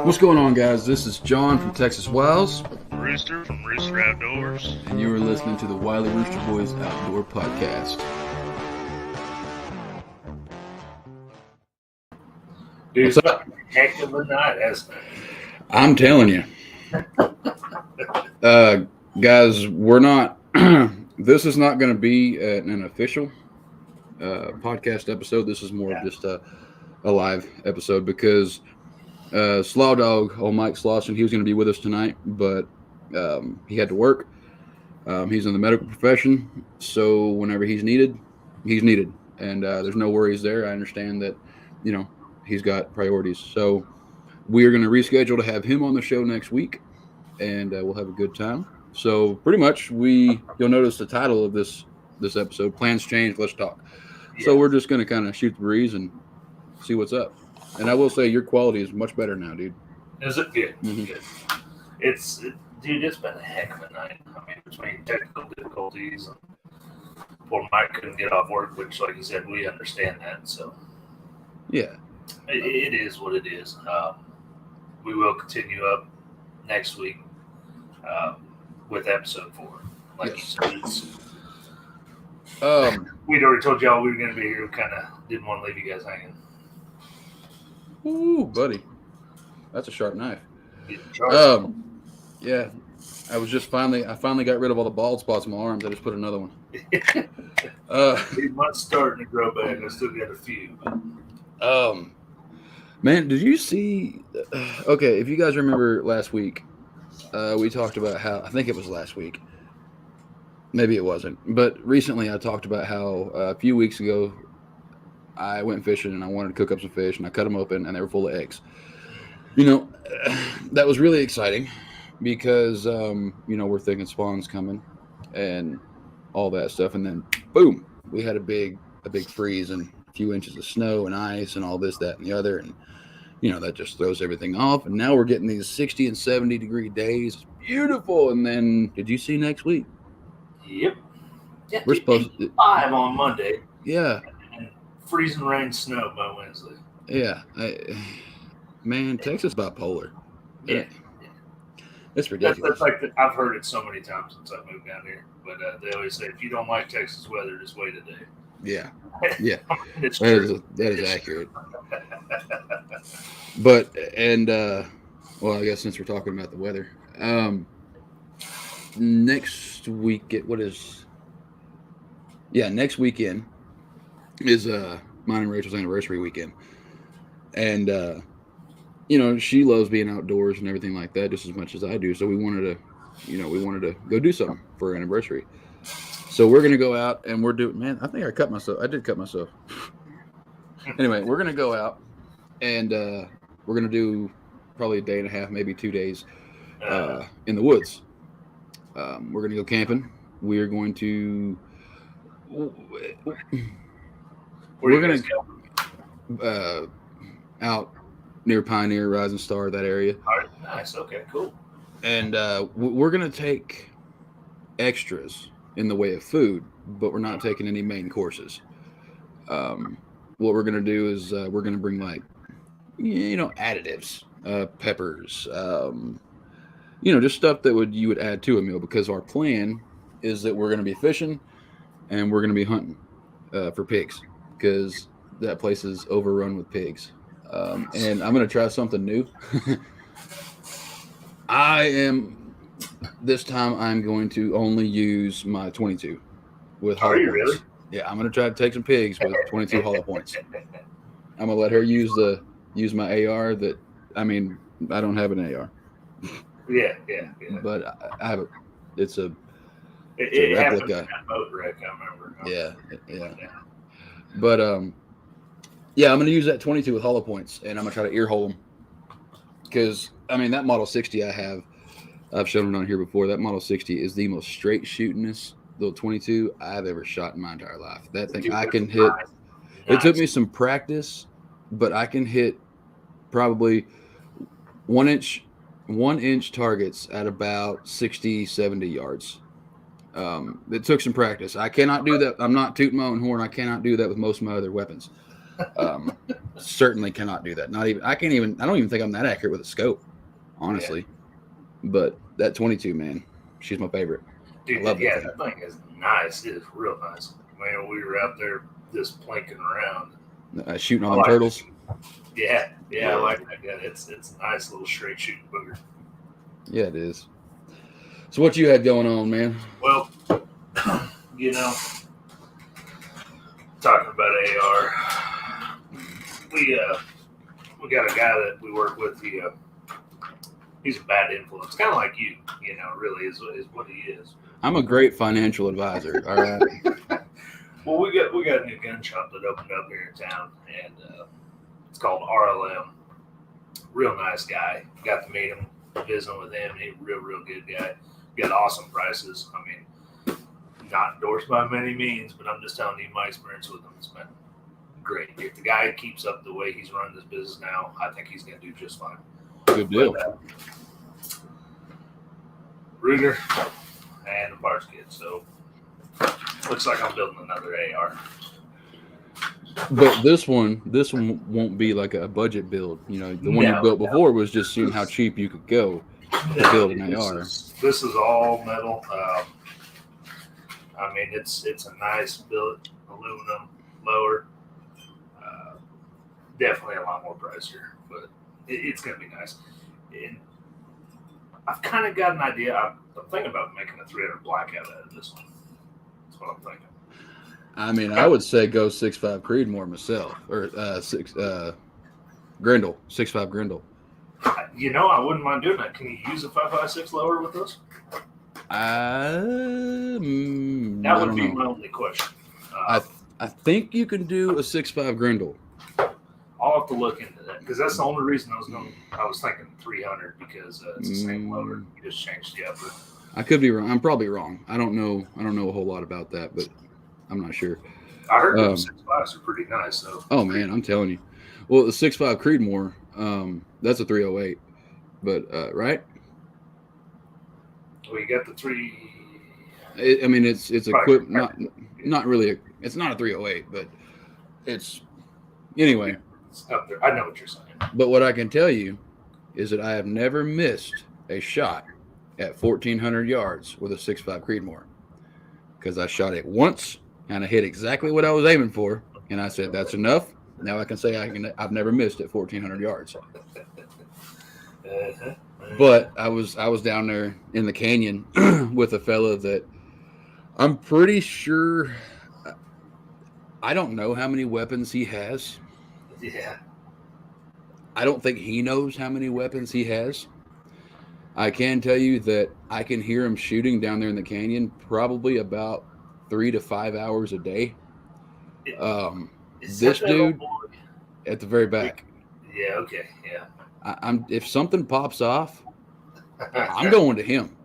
What's going on, guys? This is John from Texas Wiles. Rooster from Rooster Outdoors. And you are listening to the Wiley Rooster Boys Outdoor Podcast. Dude, What's up? Heck of a night, hasn't it? I'm telling you. Guys, we're not, this is not going to be an official podcast episode. This is more of just a live episode because Slaw Dog, old Mike Slauson, he was going to be with us tonight, but he had to work. He's in the medical profession, so whenever he's needed, and there's no worries there. I understand that, you know, he's got priorities. So we are going to reschedule to have him on the show next week, and we'll have a good time. So pretty much you'll notice the title of this episode, Plans Change, Let's Talk. Yeah. So we're just going to kind of shoot the breeze and see what's up. And I will say your quality is much better now, dude. Is it good? Mm-hmm. Good. Dude, it's been a heck of a night. I mean, between technical difficulties and poor Mike couldn't get off work, which, like you said, we understand that. So, yeah, it is what it is. We will continue up next week with episode 4. Like yes. you said, we'd already told y'all we were going to be here. We kind of didn't want to leave you guys hanging. Ooh, buddy, that's a sharp knife. Yeah, I finally got rid of all the bald spots on my arms. I just put another one. Mine's starting to grow back. I still got a few. Man, did you see? Okay, if you guys remember last week, we talked about how, I think it was last week. Maybe it wasn't, but recently I talked about how a few weeks ago I went fishing and I wanted to cook up some fish, and I cut them open and they were full of eggs. You know, that was really exciting because, you know, we're thinking spawn's coming and all that stuff. And then boom, we had a big freeze and a few inches of snow and ice and all this, that, and the other. And, you know, that just throws everything off. And now we're getting these 60 and 70 degree days. It's beautiful. And then did you see next week? Yep. Yeah, we're supposed to 5 on Monday. Yeah. Freezing rain, snow by Wednesday. Yeah, man, Texas bipolar. Yeah, it's ridiculous. That's like I've heard it so many times since I moved down here. But they always say if you don't like Texas weather, just wait a day. Yeah, yeah, it's true. That is accurate. But well, I guess since we're talking about the weather, next week next weekend is mine and Rachel's anniversary weekend, and you know, she loves being outdoors and everything like that just as much as I do. So we wanted to go do something for her anniversary. So we're gonna go out and we're doing. Man, I think I cut myself. I did cut myself. Anyway, we're gonna go out and we're gonna do probably a day and a half, maybe 2 days in the woods. We're gonna go camping. We're going to. We're going to go out near Pioneer, Rising Star, that area. All right, nice. Okay, cool. And we're going to take extras in the way of food, but we're not taking any main courses. What we're going to do is we're going to bring, like, you know, additives, peppers, you know, just stuff that you would add to a meal, because our plan is that we're going to be fishing and we're going to be hunting for pigs, because that place is overrun with pigs. And I'm going to try something new. This time I'm going to only use my 22 with hollow points. Really? Yeah, I'm going to try to take some pigs with 22 hollow points. I'm going to let her use my AR that, I mean, I don't have an AR. Yeah. But I have it's a It happened in that boat wreck, I remember. Yeah. But yeah, I'm gonna use that 22 with hollow points, and I'm gonna try to ear hole them, because I mean that Model 60 I've shown it on here before. That Model 60 is the most straight shootingest little 22 I've ever shot in my entire life. That thing I can hit. Nice. It took me some practice, but I can hit probably 1 inch targets at about 60, 70 yards. It took some practice. I cannot do that. I'm not tooting my own horn. I cannot do that with most of my other weapons. Certainly cannot do that. I don't even think I'm that accurate with a scope, honestly. Yeah. But that 22, man, she's my favorite. Dude, that thing is nice. It is real nice. Man, we were out there just plinking around. Shooting all them turtles. Yeah, I like that gun. It's a nice little straight shooting booger. Yeah, it is. So what you had going on, man? Well, talking about AR, we got a guy that we work with. He's a bad influence, kind of like you. Really is what he is. I'm a great financial advisor. All right. Well, we got a new gun shop that opened up here in town, and it's called RLM. Real nice guy. Got to meet him, visiting with him. He's a real good guy. Got awesome prices. I mean, not endorsed by many means, but I'm just telling you my experience with him. It's been great. If the guy keeps up the way he's running this business now, I think he's going to do just fine. Good deal. But, Ruger and the parts kit. So looks like I'm building another AR. But this one won't be like a budget build. The one you built before was just seeing how cheap you could go to build an AR. This is all metal. I mean, it's a nice billet, aluminum, lower. Definitely a lot more pricier, but it's going to be nice. And I've kind of got an idea. I'm thinking about making a 300 blackout out of this one. That's what I'm thinking. I mean, I would say go 6.5 Creedmoor myself, or Grendel, 6.5 Grendel. I wouldn't mind doing that. Can you use a 5.56 lower with this? That would be my only question. I think you can do a 6.5 Grendel. I'll have to look into that because that's the only reason I was thinking 300 because it's the same lower. You just changed the upper. I could be wrong. I'm probably wrong. I don't know a whole lot about that, but I'm not sure. I heard those 6.5s are pretty nice. So. Oh man, I'm telling you. Well, the 6.5 Creedmoor, that's a 308, but right? Well, you got the 3. It's equipped. Not really. It's not a 308, but it's anyway. It's up there. I know what you're saying. But what I can tell you is that I have never missed a shot at 1,400 yards with a 6.5 Creedmoor because I shot it once and I hit exactly what I was aiming for, and I said that's enough. Now I can say I've never missed at 1,400 yards. But I was down there in the canyon with a fella that I'm pretty sure. I don't know how many weapons he has. Yeah. I don't think he knows how many weapons he has. I can tell you that I can hear him shooting down there in the canyon probably about 3 to 5 hours a day. This dude at the very back. Yeah, okay, yeah. If something pops off, I'm going to him.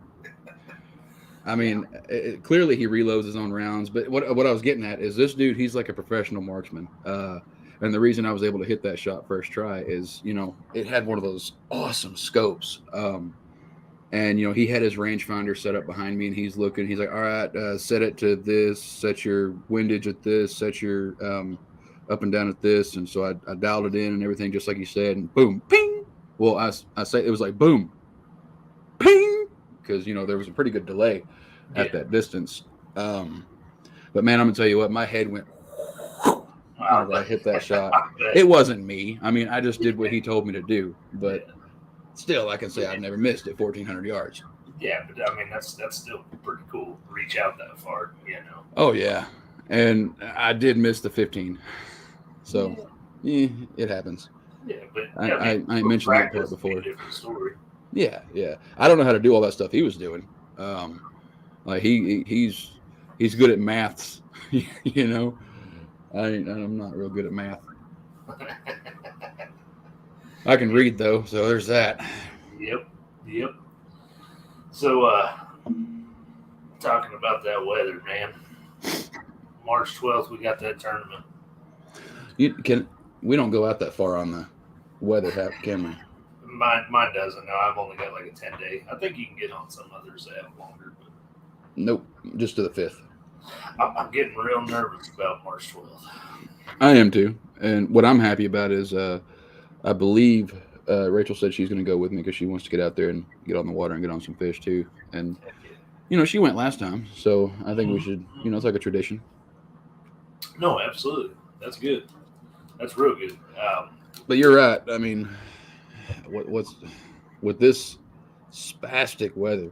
I mean, clearly he reloads his own rounds, but what I was getting at is this dude, he's like a professional marksman. And the reason I was able to hit that shot first try is, it had one of those awesome scopes. And, he had his rangefinder set up behind me and he's looking, he's like, all right, set it to this, set your windage at this, set your up and down at this. And so I dialed it in and everything, just like you said, and boom, ping. Well, I say it was like, boom, ping. Because, there was a pretty good delay at that distance. But man, I'm gonna tell you what, my head went whenever I hit that shot. It wasn't me. I mean, I just did what he told me to do. But still, I can say I've never missed at 1,400 yards. Yeah, but I mean, that's still pretty cool to reach out that far, Oh, yeah. And I did miss the 15. So, it happens. Yeah, but I ain't mentioned that part before. Different story. Yeah. I don't know how to do all that stuff he was doing. Like he's good at maths, I'm not real good at math. I can read though, so there's that. Yep. So, talking about that weather, man. March 12th, we got that tournament. We don't go out that far on the weather, can we? Mine doesn't. No, I've only got like a 10-day. I think you can get on some others that have longer. But... Nope, just to the 5th. I'm getting real nervous about March 12th. I am too. And what I'm happy about is I believe Rachel said she's going to go with me because she wants to get out there and get on the water and get on some fish too. And, she went last time. So I think we should, it's like a tradition. No, absolutely. That's good. That's real good. But you're right. I mean, what's with this spastic weather?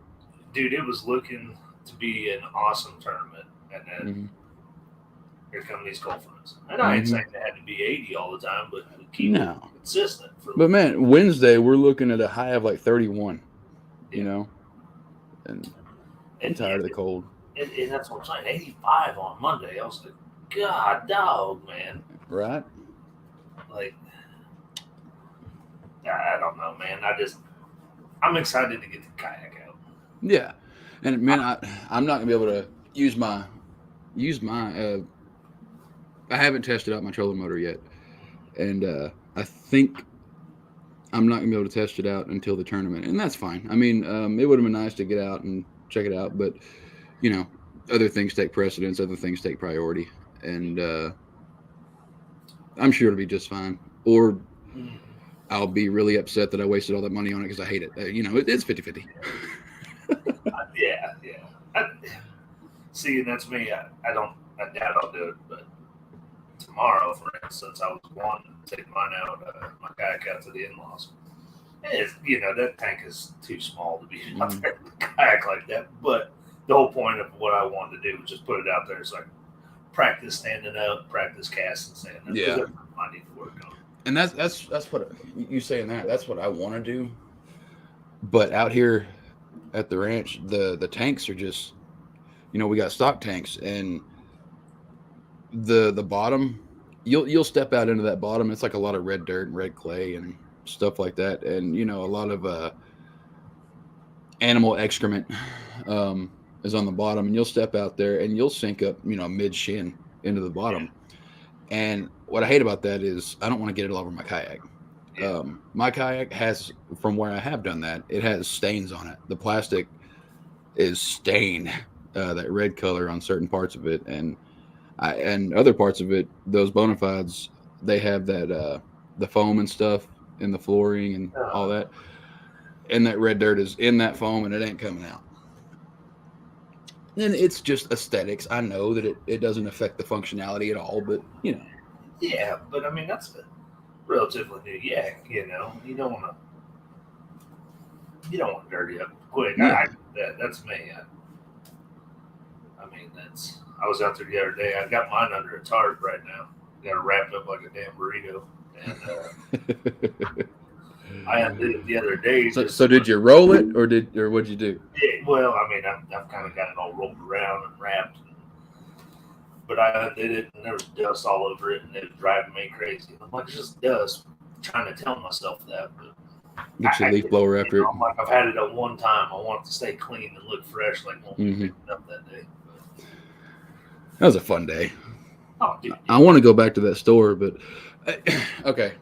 Dude, it was looking to be an awesome tournament. And then here come these cold fronts. And I ain't saying they had to be 80 all the time, but keep it consistent. But man, Wednesday we're looking at a high of like 31. And I'm tired of the cold. And that's what I'm saying. 85 on Monday. I was like, God, dog, man. Right? Like, I don't know, man. I'm excited to get the kayak out. Yeah. And man, I'm not gonna be able to use my I haven't tested out my trolling motor yet. And I think I'm not gonna be able to test it out until the tournament. And that's fine. I mean, it would have been nice to get out and check it out, but other things take precedence, other things take priority. And I'm sure it'll be just fine. Or I'll be really upset that I wasted all that money on it because I hate it. It's 50-50. Yeah. See, and that's me. I doubt I'll do it, but tomorrow, for instance, I was wanting to take mine out, my kayak out to the in-laws. And that tank is too small to be out there with a kayak like that. But the whole point of what I wanted to do was just put it out there so I can practice standing up, practice casting standing up. Yeah. That's what I need to work on. And that's what you saying that. That's what I want to do. But out here at the ranch, the tanks are just, we got stock tanks, and the bottom, you'll step out into that bottom. It's like a lot of red dirt and red clay and stuff like that, and a lot of animal excrement is on the bottom, and you'll step out there and you'll sink up mid shin into the bottom. And what I hate about that is I don't want to get it all over my kayak. My kayak has, from where I have done that, it has stains on it. The plastic is stained that red color on certain parts of it, and other parts of it, those bona fides, they have that the foam and stuff in the flooring and all that, and that red dirt is in that foam and it ain't coming out. And it's just aesthetics. I know that it doesn't affect the functionality at all, but Yeah, but I mean that's a relatively new yak. You don't want to dirty up quick. Yeah. That's me. I was out there the other day. I got mine under a tarp right now. Got it wrapped up like a damn burrito. And I undid it the other day. So did you roll it or what'd you do? Yeah, well, I mean, I've kind of got it all rolled around and wrapped. But I undid it, and there was dust all over it, and it was driving me crazy. I'm like, it's just dust. I'm trying to tell myself that, but get your leaf blower after it. I'm like, I've had it at one time. I want it to stay clean and look fresh, like when we picked it up that day. But that was a fun day. Oh, dude. I want to go back to that store, but okay.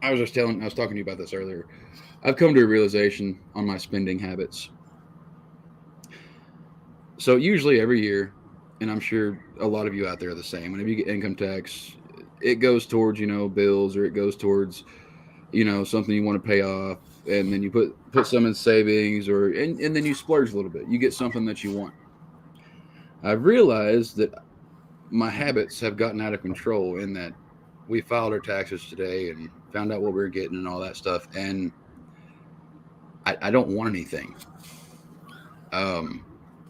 I was talking to you about this earlier. I've come to a realization on my spending habits. So usually every year, and I'm sure a lot of you out there are the same, whenever you get income tax, it goes towards, bills, or it goes towards, something you want to pay off, and then you put some in savings, and then you splurge a little bit. You get something that you want. I've realized that my habits have gotten out of control in that we filed our taxes today and found out what we were getting and all that stuff, and I don't want anything.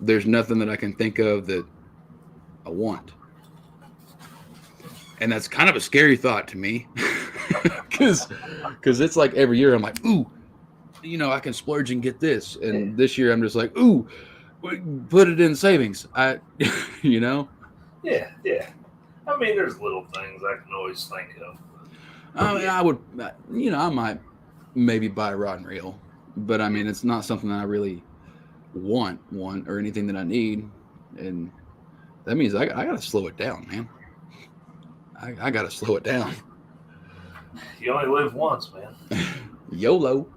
There's nothing that I can think of that I want. And that's kind of a scary thought to me. Because it's like every year I'm like, ooh, I can splurge and get this. And this year I'm just like, ooh, put it in savings. Yeah. I mean, there's little things I can always think of. I would, I might maybe buy a rod and reel. But, I mean, it's not something that I really want or anything that I need. And that means I got to slow it down, man. I got to slow it down. You only live once, man. YOLO.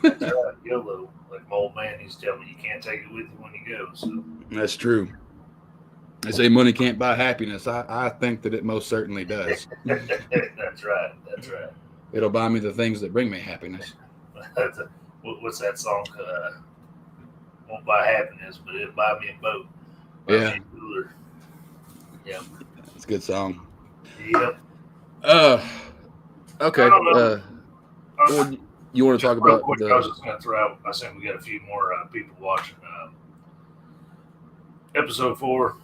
That's right, YOLO. Like my old man used to tell me, you can't take it with you when you go. So that's true. They say money can't buy happiness. I think that it most certainly does. That's right. That's right. It'll buy me the things that bring me happiness. What's that song? Won't buy happiness, but it'll buy me a boat. Buy Yeah. me a cooler. Yep. It's a good song. Yep. Okay. I don't know. Well, you want to talk Real about quick, I was just going to throw out, I think we got a few more people watching. Episode 4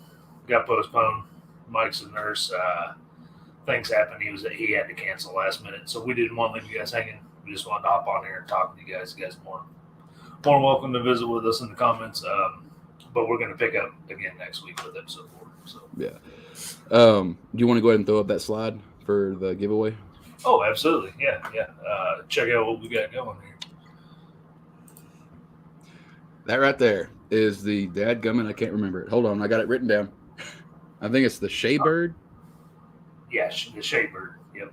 got postponed. Mike's a nurse. Things happened. He had to cancel last minute, so we didn't want to leave you guys hanging. We just wanted to hop on here and talk to you guys. You guys more welcome to visit with us in the comments. But we're going to pick up again next week with episode 4. So yeah. Do you want to go ahead and throw up that slide for the giveaway? Oh, absolutely. Yeah. Check out what we got going here. That right there is the dadgummit. I can't remember it. Hold on. I got it written down. I think it's the Shaybird. Yeah, the Shaybird. Yep.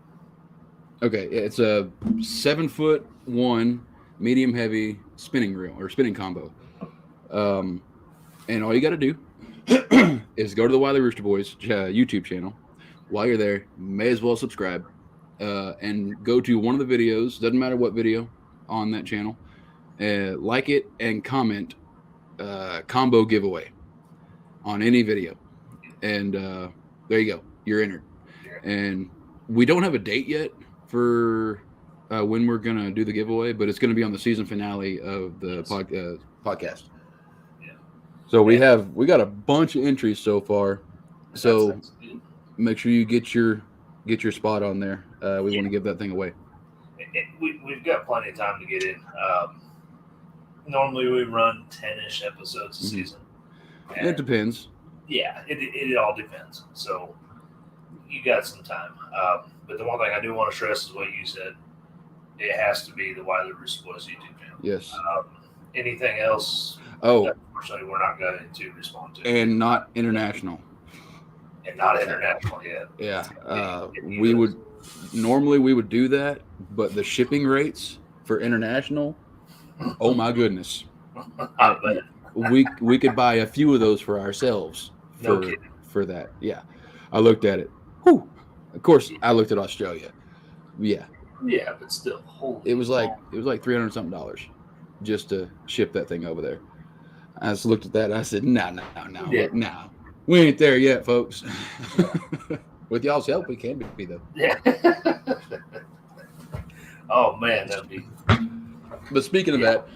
Okay. It's a 7'1" medium heavy spinning reel or spinning combo. And all you got to do is go to the Wiley Rooster Boys YouTube channel. While you're there, may as well subscribe and go to one of the videos. Doesn't matter what video on that channel. Like it and comment combo giveaway on any video. And there you go. You're entered. And we don't have a date yet for when we're going to do the giveaway, but it's going to be on the season finale of the podcast. Yeah. So we got a bunch of entries so far. So make sure you get your spot on there. We want to give that thing away. We've got plenty of time to get in. Normally we run 10-ish episodes a season. And it depends. Yeah, it all depends. So you got some time. But the one thing I do want to stress is what you said. It has to be the Wiley Rooster Boys YouTube channel. Yes. Anything else? Unfortunately, we're not going to respond to. And not international. And not international yet. Yeah. We would do that, but the shipping rates for international, oh my goodness. We could buy a few of those for ourselves for that. Yeah. I looked at it. Whew. Of course, I looked at Australia. Yeah. Yeah, but still, it was like $300 something just to ship that thing over there. I just looked at that and I said, no. We ain't there yet, folks. With y'all's help, we can be though. Yeah. Oh man, that'd be. But speaking of that,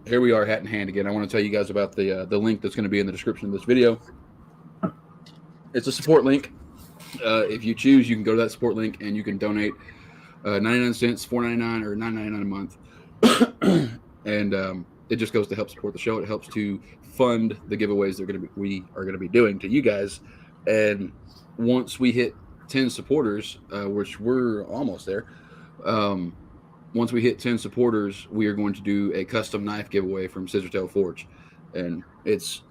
here we are, hat in hand again. I want to tell you guys about the link that's going to be in the description of this video. It's a support link. If you choose, you can go to that support link and you can donate 99 cents, $4.99, or $9.99 a month. And it just goes to help support the show. It helps to fund the giveaways we are going to be doing to you guys. And once we hit 10 supporters, which we're almost there, once we hit 10 supporters, we are going to do a custom knife giveaway from Scissortail Forge. And there's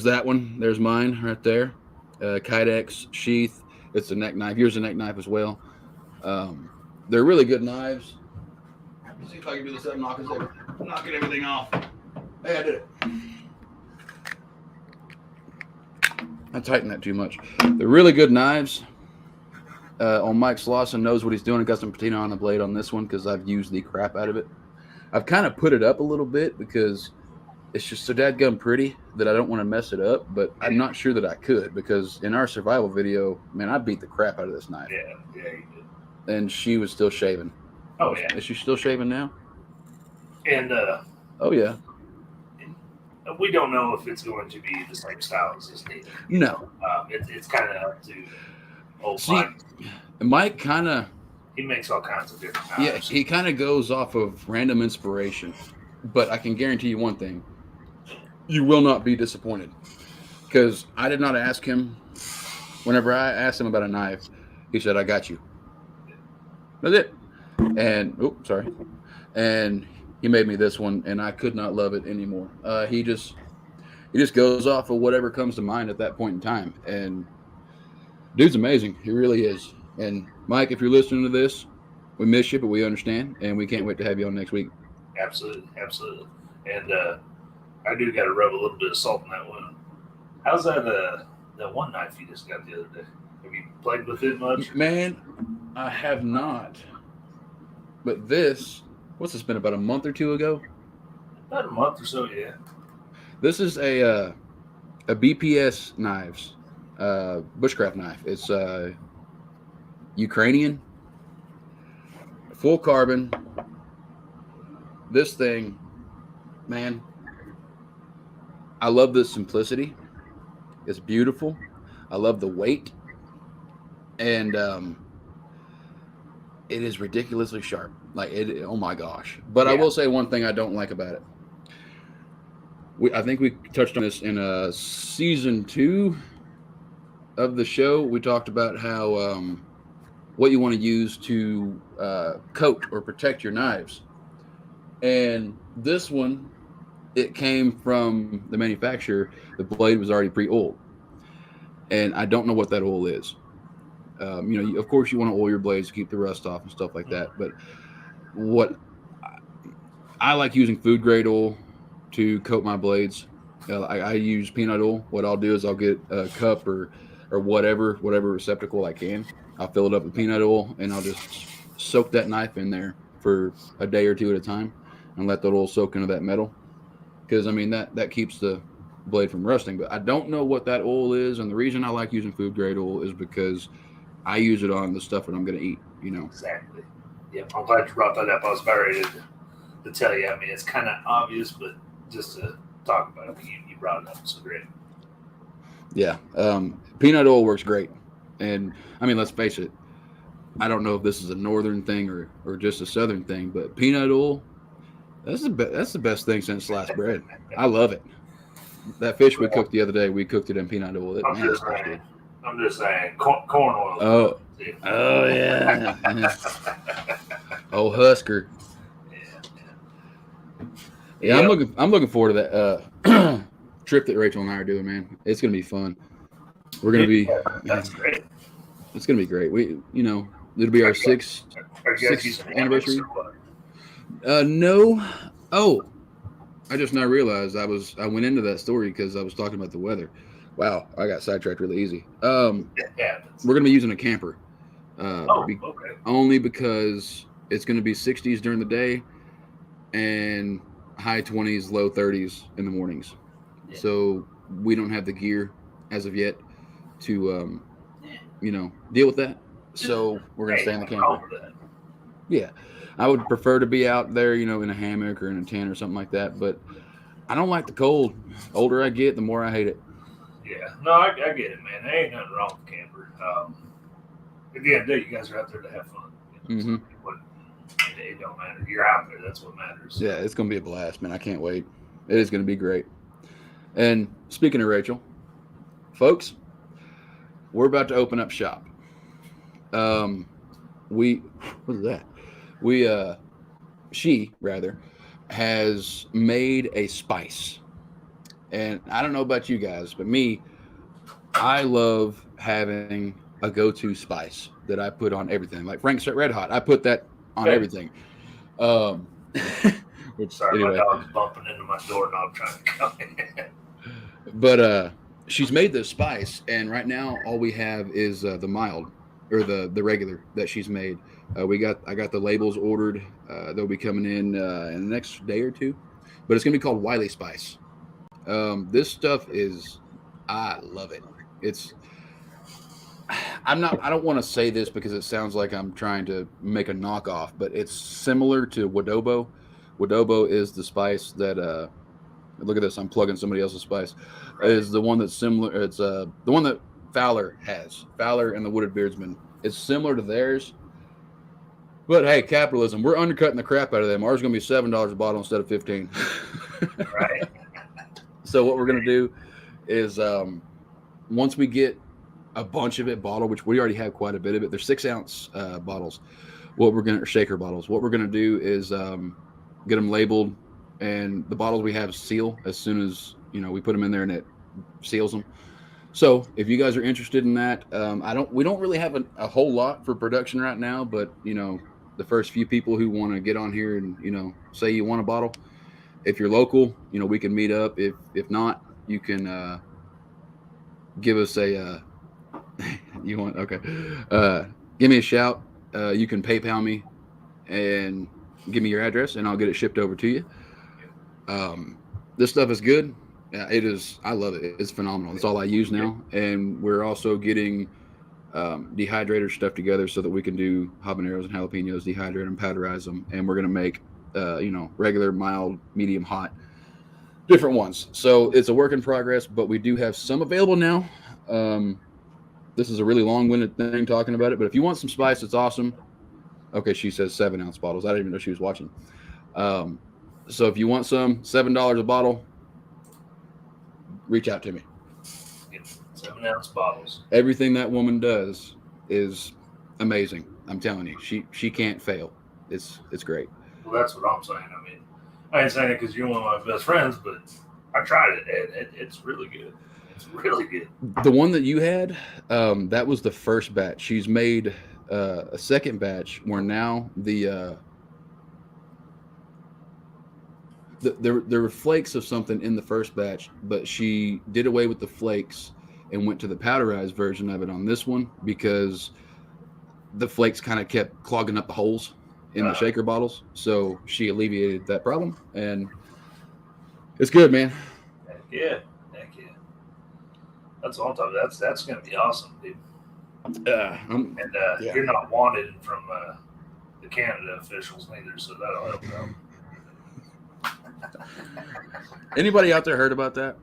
that one. There's mine right there. Kydex sheath. It's a neck knife. Yours is a neck knife as well. They're really good knives. Let's see if I can do this without knocking everything off. Hey, I did it. I tightened that too much. They're really good knives. On Mike Slauson knows what he's doing. I got some patina on the blade on this one because I've used the crap out of it. I've kind of put it up a little bit because it's just so dadgum pretty that I don't want to mess it up, but I'm not sure that I could because in our survival video, man, I beat the crap out of this knife. Yeah, you did. And she was still shaving. Oh, yeah. Is she still shaving now? And, oh, yeah. We don't know if it's going to be the same style as this neither. No. It's kind of up to old Mike. Mike kind of... He makes all kinds of different knives. Yeah, he kind of goes off of random inspiration. But I can guarantee you one thing. You will not be disappointed. Because I did not ask him. Whenever I asked him about a knife, he said, I got you. That's it. And, and he made me this one, and I could not love it anymore. He just goes off of whatever comes to mind at that point in time. And dude's amazing. He really is. And Mike, if you're listening to this, we miss you, but we understand, and we can't wait to have you on next week. Absolutely. And I do got to rub a little bit of salt in that wound. How's that one knife you just got the other day? Have you played with it much? Man, I have not. But what's this been, about a month or two ago? About a month or so, yeah. This is a BPS knives, bushcraft knife. It's Ukrainian, full carbon. This thing, man, I love the simplicity. It's beautiful. I love the weight, and it is ridiculously sharp. Like it, oh my gosh! But I will say one thing I don't like about it. I think we touched on this in season 2 of the show. We talked about how what you want to use to coat or protect your knives, and this one, it came from the manufacturer. The blade was already pre-oiled, and I don't know what that oil is. Of course, you want to oil your blades to keep the rust off and stuff like that. But what I like using food grade oil to coat my blades. I use peanut oil. What I'll do is I'll get a cup or whatever receptacle I can. I'll fill it up with peanut oil, and I'll just soak that knife in there for a day or two at a time and let that oil soak into that metal. Because, I mean, that keeps the blade from rusting. But I don't know what that oil is, and the reason I like using food grade oil is because I use it on the stuff that I'm going to eat, Exactly. Yeah, I'm glad you brought that up. I was about ready to tell you. I mean, it's kind of obvious, but just to talk about it, you brought it up. So great. Yeah. Peanut oil works great. And, I mean, let's face it. I don't know if this is a northern thing or just a southern thing, but peanut oil, that's the best thing since sliced bread. I love it. That fish we cooked the other day, we cooked it in peanut oil. I'm just saying, corn oil. Oh yeah. Oh, Husker. Yeah, yep. I'm looking forward to that trip that Rachel and I are doing, man. It's gonna be fun. We're gonna be. That's great. It's gonna be great. It'll be our sixth anniversary. No. Oh, I just now realized I went into that story because I was talking about the weather. Wow, I got sidetracked really easy. We're gonna be using a camper. Okay. Only because it's gonna be 60s during the day and high 20s, low 30s in the mornings. Yeah. So we don't have the gear as of yet to deal with that. So we're gonna stay in the camper. Yeah, I would prefer to be out there, in a hammock or in a tent or something like that. But I don't like the cold. The older I get, the more I hate it. Yeah, no, I get it, man. There ain't nothing wrong with camper. At the end of the day, you guys are out there to have fun. It don't matter. You're out there. That's what matters. Yeah, it's going to be a blast, man. I can't wait. It is going to be great. And speaking of Rachel, folks, we're about to open up shop. What is that? She has made a spice. And I don't know about you guys, but me, I love having a go-to spice that I put on everything. Like Frank's Red Hot, I put that on everything. Sorry, anyway. My dog's bumping into my doorknob trying to come in. But she's made this spice, and right now all we have is the mild or the regular that she's made. I got the labels ordered. They'll be coming in the next day or two. But it's gonna be called Wiley Spice. This stuff I love it. I don't want to say this because it sounds like I'm trying to make a knockoff, but it's similar to Wadobo. Wadobo is the spice that, look at this, I'm plugging somebody else's spice, is the one that's similar. It's the one that Fowler has. Fowler and the Wooded Beardsman. It's similar to theirs. But hey, capitalism, we're undercutting the crap out of them. Ours is going to be $7 a bottle instead of $15. Right. So what we're going to do is once we get a bunch of it bottled, which we already have quite a bit of it, they're 6-ounce bottles. Shaker bottles. What we're going to do is get them labeled, and the bottles we have seal as soon as we put them in there, and it seals them. So if you guys are interested in that, we don't really have a whole lot for production right now, but the first few people who want to get on here and say you want a bottle, if you're local, we can meet up. If not, you can give us a you want okay. Give me a shout. You can PayPal me and give me your address, and I'll get it shipped over to you. This stuff is good. Yeah, it is. I love it. It's phenomenal. It's all I use now, and we're also getting dehydrator stuff together so that we can do habaneros and jalapenos, dehydrate them, powderize them, and we're gonna make regular, mild, medium, hot, different ones. So it's a work in progress, but we do have some available now. This is a really long-winded thing talking about it, but if you want some spice, it's awesome. Okay, she says 7-ounce bottles. I didn't even know she was watching. So if you want some, $7 a bottle, reach out to me. 7-ounce bottles. Everything that woman does is amazing. I'm telling you, she can't fail. It's great. Well, that's what I'm saying. I mean, I ain't saying it because you're one of my best friends, but I tried it, and it's really good. It's really good. The one that you had, that was the first batch. She's made a second batch where now there were flakes of something in the first batch, but she did away with the flakes and went to the powderized version of it on this one because the flakes kind of kept clogging up the holes in the shaker bottles. So she alleviated that problem, and it's good, man. Heck yeah. That's all I'm talking about. That's going to be awesome, dude. You're not wanted from the Canada officials neither, so that'll help out. Anybody out there heard about that?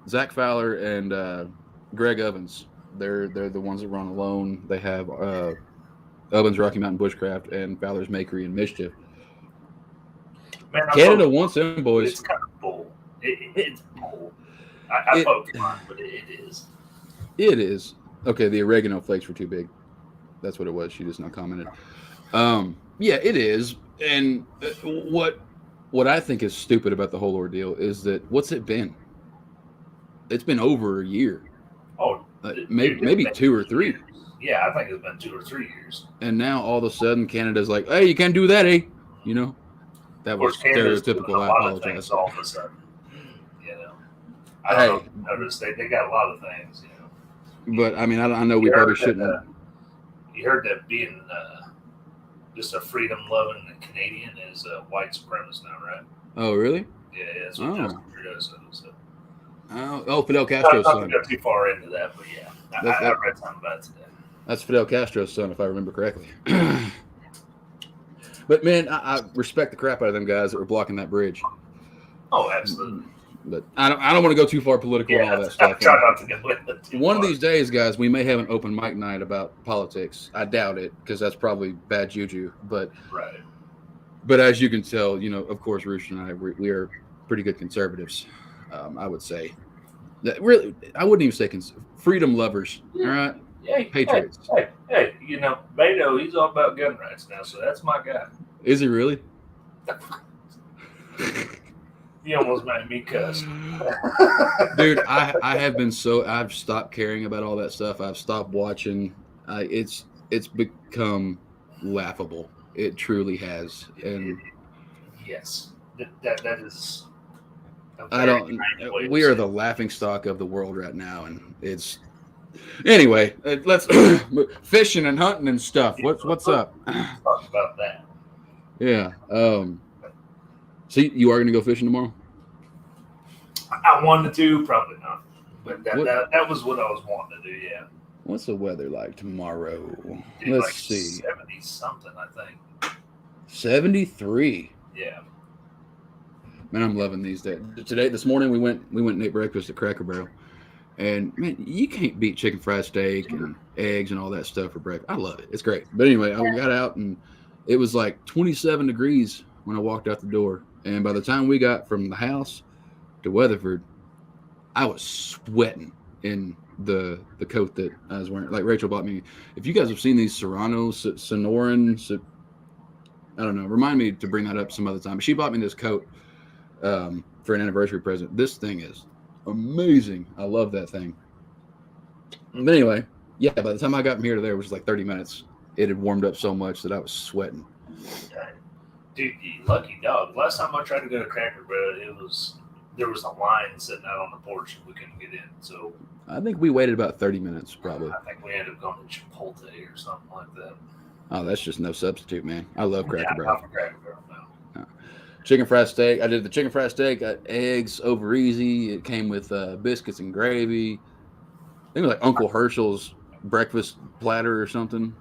Zach Fowler and Greg Ovens. They're the ones that run alone. They have Ovens Rocky Mountain Bushcraft and Fowler's Makery and Mischief. Man, Canada wants them boys. It's kind of bull. It's bull. I vote fine, but it is. It is. Okay, the oregano flakes were too big. That's what it was. She just not commented. Yeah, it is. And what I think is stupid about the whole ordeal is that what's it been? It's been over a year. Oh, maybe 2 or 3. Years. Yeah, I think it's been 2 or 3 years. And now all of a sudden Canada's like, hey, you can't do that, eh? You know, that was stereotypical. I apologize. All of a sudden, I don't know if you noticed they got a lot of things, But I mean, I know we probably shouldn't. You heard that being just a freedom-loving Canadian is a white supremacist now, right? Oh, really? Yeah, that's what Justin Trudeau said. So. Fidel Castro's son. Not to go too far into that, but yeah, I read something about it today. That's Fidel Castro's son, if I remember correctly. But man, I respect the crap out of them guys that were blocking that bridge. Oh, absolutely. But I don't want to go too far political and all that stuff. Try not to get with it. One of these days, guys, we may have an open mic night about politics. I doubt it because that's probably bad juju. But right. But as you can tell, of course, Rooster and I, we are pretty good conservatives. I would say that really, I wouldn't even say freedom lovers. Yeah. All right. Hey, Patriots. Hey, Beto, he's all about gun rights now, so that's my guy. Is he really? You almost made me cuss. Dude, I have been I've stopped caring about all that stuff. I've stopped watching. It's become laughable. It truly has. And yes, that is. We are the laughing stock of the world right now, and it's. Anyway, let's fishing and hunting and stuff. What's up? Talk about that. Yeah. So you are going to go fishing tomorrow? I wanted to, probably not. But that was what I was wanting to do, yeah. What's the weather like tomorrow? Dude, Let's see. 70-something, I think. 73. Yeah. Man, I'm loving these days. This morning, we went and ate breakfast at Cracker Barrel. And, man, you can't beat chicken fried steak and eggs and all that stuff for breakfast. I love it. It's great. But anyway, I got out, and it was like 27 degrees when I walked out the door. And by the time we got from the house to Weatherford, I was sweating in the coat that I was wearing. Like Rachel bought me. If you guys have seen these Serranos, Sonoran, I don't know. Remind me to bring that up some other time. But she bought me this coat for an anniversary present. This thing is amazing. I love that thing. But anyway, yeah, by the time I got from here to there, which was like 30 minutes, it had warmed up so much that I was sweating. Dude, you lucky dog. Last time I tried to go to Cracker Barrel, there was a line sitting out on the porch and we couldn't get in. So I think we waited about 30 minutes, probably. I think we ended up going to Chipotle or something like that. Oh, that's just no substitute, man. I love Cracker Barrel. Not for Cracker Barrel, no. Chicken fried steak. I did the chicken fried steak. Got eggs over easy. It came with biscuits and gravy. I think it was like Uncle Herschel's breakfast platter or something.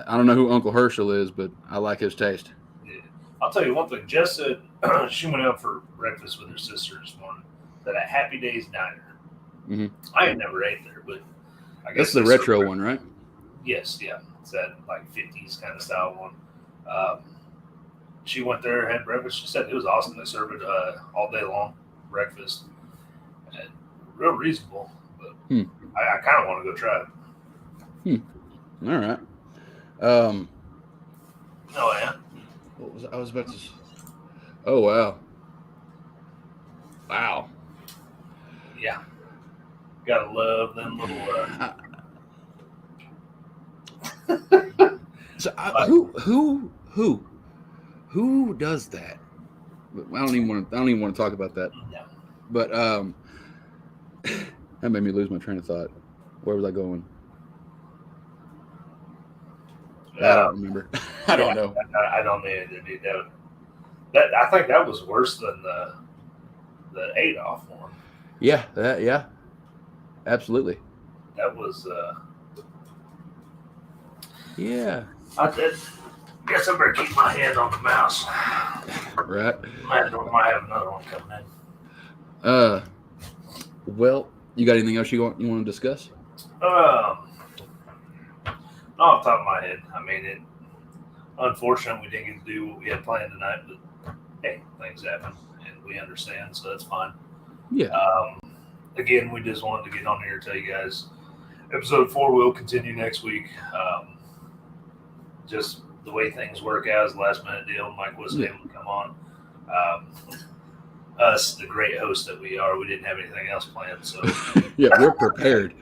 I don't know who Uncle Herschel is, but I like his taste. Yeah. I'll tell you one thing. Jess said she went out for breakfast with her sister this morning at a Happy Days Diner. Mm-hmm. I had never ate there, but I guess that's the retro one, right? Yes, yeah. It's that like 50s kind of style one. She went there, had breakfast. She said it was awesome. They serve it all day long, breakfast. And real reasonable, but I kind of want to go try it. All right. Oh, yeah. What was I was about to? Oh, wow. Wow. Yeah. Gotta love them little. So who does that? I don't even want to talk about that. No. But that made me lose my train of thought. Where was I going? I don't remember. I don't know. I don't either, dude. That I think that was worse than the Adolf one. Yeah, yeah, absolutely. That was. Yeah. I guess I better keep my hand on the mouse. Right. Might have another one coming in. Well, you got anything else you want to discuss? Not off the top of my head. I mean, unfortunate we didn't get to do what we had planned tonight, but hey, things happen, and we understand, so that's fine. Yeah. Again, we just wanted to get on here and tell you guys, episode 4 will continue next week. Just the way things work out is a last minute deal. Mike wasn't able to come on. Us, the great host that we are, we didn't have anything else planned, so yeah, we're prepared.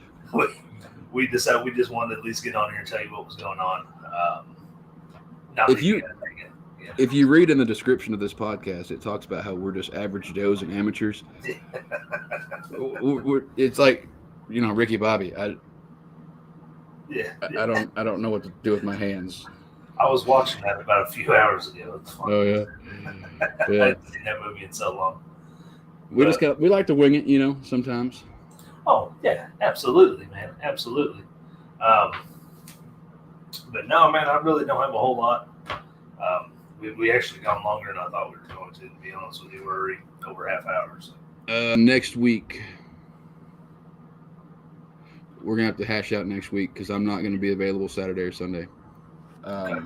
We decided we just wanted to at least get on here and tell you what was going on. If you read in the description of this podcast, it talks about how we're just average Joes and amateurs. It's like, Ricky Bobby. I don't know what to do with my hands. I was watching that about a few hours ago. It's funny. Oh yeah. I haven't seen that movie in so long. We like to wing it, sometimes. Oh yeah, absolutely, man, absolutely. But no, man, I really don't have a whole lot. We actually gone longer than I thought we were going to be honest with you. We're already over half hours. Next week, we're gonna have to hash out next week because I'm not going to be available Saturday or Sunday. Okay.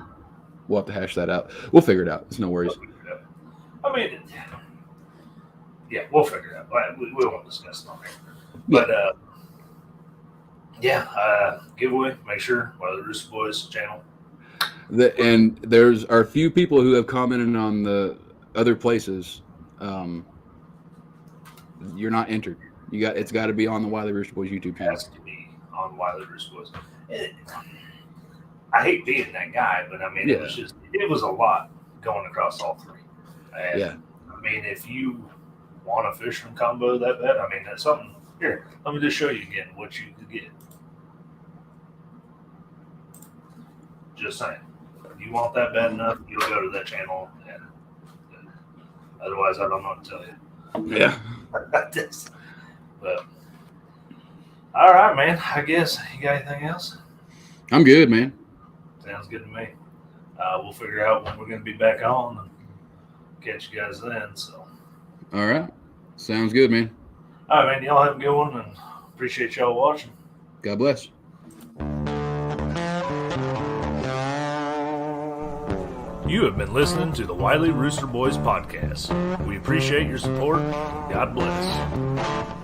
We'll have to hash that out. We'll figure it out. It's no worries. I mean, yeah, we'll figure it out. We won't discuss it on here. But giveaway. Make sure the Rooster Boys channel. And there's a few people who have commented on the other places. You're not entered. It's got to be on the Wiley Rooster Boys YouTube channel. It has to be on Wiley Rooster Boys. I hate being that guy, but I mean, it was a lot going across all three. And, I mean, if you want a fisherman combo that bad, I mean, that's something. Here, let me just show you again what you could get. Just saying. If you want that bad enough, you'll go to that channel. And otherwise, I don't know what to tell you. Yeah. But, all right, man. I guess you got anything else? I'm good, man. Sounds good to me. We'll figure out when we're going to be back on and catch you guys then. So. All right. Sounds good, man. All right, man. Y'all have a good one, and appreciate y'all watching. God bless. You have been listening to the Wiley Rooster Boys podcast. We appreciate your support. God bless.